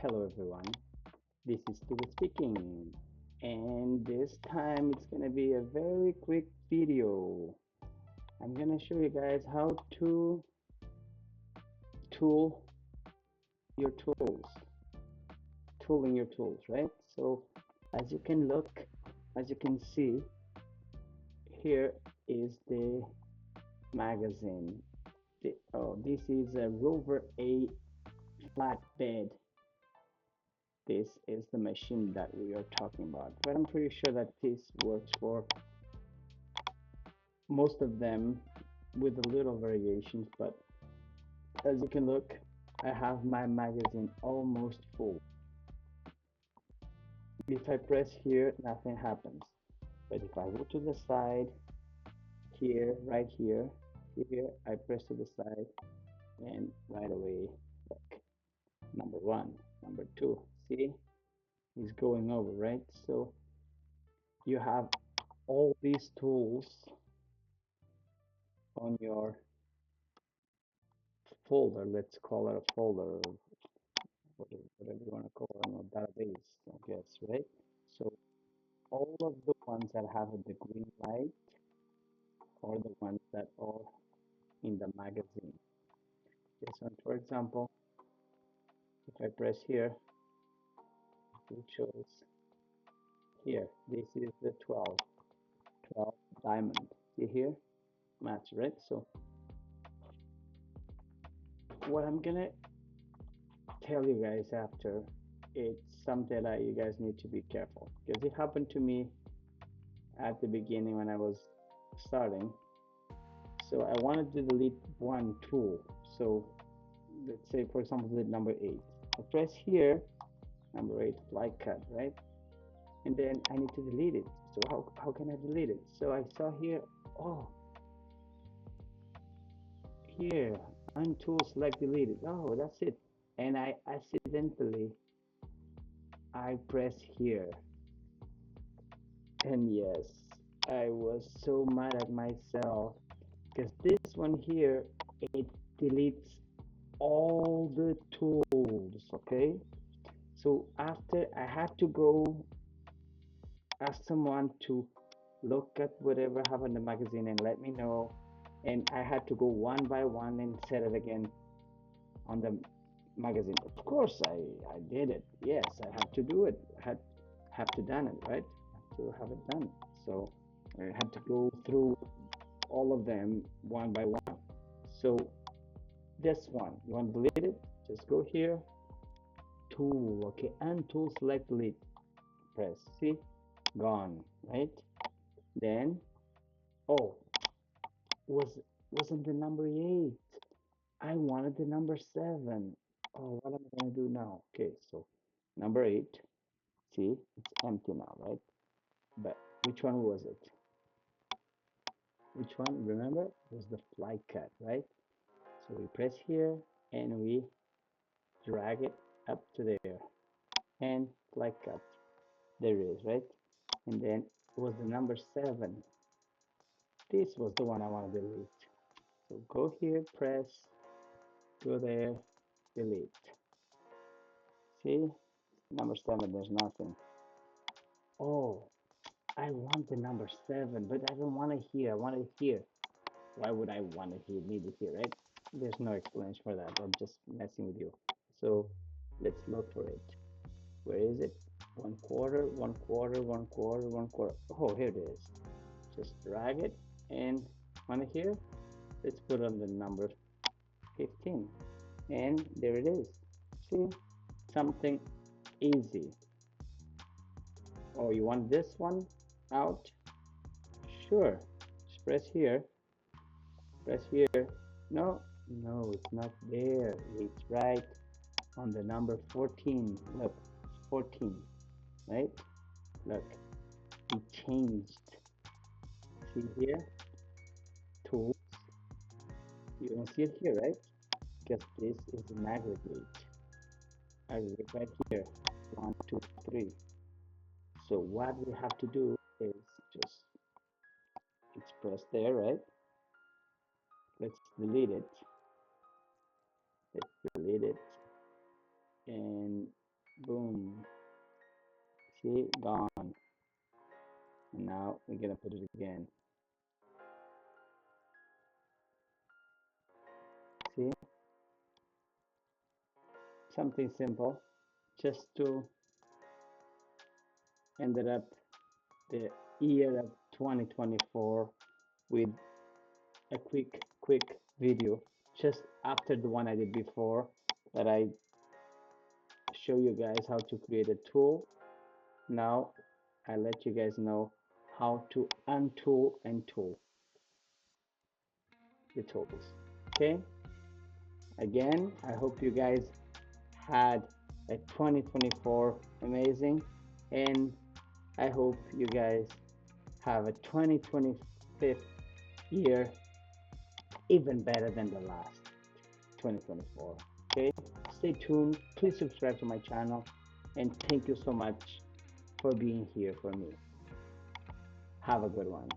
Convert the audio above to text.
Hello everyone, this is Steve speaking, and this time it's gonna be a very quick video. I'm gonna show you guys how to tool your tools, tooling your tools, right? So as you can look, as you can see, here is the magazine. This is a Rover A flatbed. This is the machine that we are talking about, but I'm pretty sure that this works for most of them with a little variations. But as you can look, I have my magazine almost full. If I press here, nothing happens. But if I go to the side, here, right here, here, I press to the side, and right away, look, number one, number two, see, is going over, right? So you have all these tools on your folder. Let's call it a folder, whatever you want to call it, a database, I guess, right? So all of the ones that have the green light are the ones that are in the magazine. This one, for example, if I press here, it shows here. This is the 12 diamond. See here? Match, right? So what I'm gonna tell you guys after, it's something that you guys need to be careful because it happened to me at the beginning when I was starting. So I wanted to delete one tool. So let's say, for example, the number 8. I press here, number 8, fly cut, right? And then I need to delete it. So how can I delete it? So I saw here, oh, here, untool select deleted. Oh, that's it. And I accidentally, I press here. And yes, I was so mad at myself because this one here, it deletes all the tools, okay? So after I had to go ask someone to look at whatever I have in the magazine and let me know. And I had to go one by one and set it again on the magazine. Of course, I did it. Yes, I had to do it. I have to done it, right? To have it done. So I had to go through all of them one by one. So this one, you want to delete it? Just go here, tool, okay, and tool select delete. Press, see, gone, right? Then, oh, was wasn't the number 8. I wanted the number 7. Oh, what am I gonna do now? Okay, so number 8. See, it's empty now, right? But which one was it? Which one? Remember, it was the fly cut, right? So we press here and we drag it up to there and fly cut. There it is, right? And then it was the number 7. This was the one I want to delete. So go here, press, go there, delete. See, number 7, there's nothing. Oh, I want the number 7, but I don't want it here. I want it here. Why would I want it here, need it here, right? There's no explanation for that. I'm just messing with you. So let's look for it. Where is it? 1/4, 1/4, 1/4, 1/4. Oh, here it is. Just drag it and on here, let's put on the number 15. And there it is. See, something easy. Oh, you want this one out? Sure. Just press here. Press here. No, no, it's not there. It's right on the number 14. Look, 14, right? Look, it changed. See here? Tools. You don't see it here, right? Because this is an aggregate. Aggregate right here. One, two, three. So what we have to do is just, it's pressed there, right? Let's delete it. Let's delete it. And Boom. See, gone. And now we're gonna put it again. See, something simple, just to ended up the year of 2024 with a quick video, just after the one I did before, that I show you guys how to create a tool. Now I let you guys know how to untool and tool the tools. Okay, again, I hope you guys had a 2024 amazing, and I hope you guys have a 2025 year even better than the last 2024. Okay, stay tuned, please subscribe to my channel, and thank you so much for being here for me. Have a good one.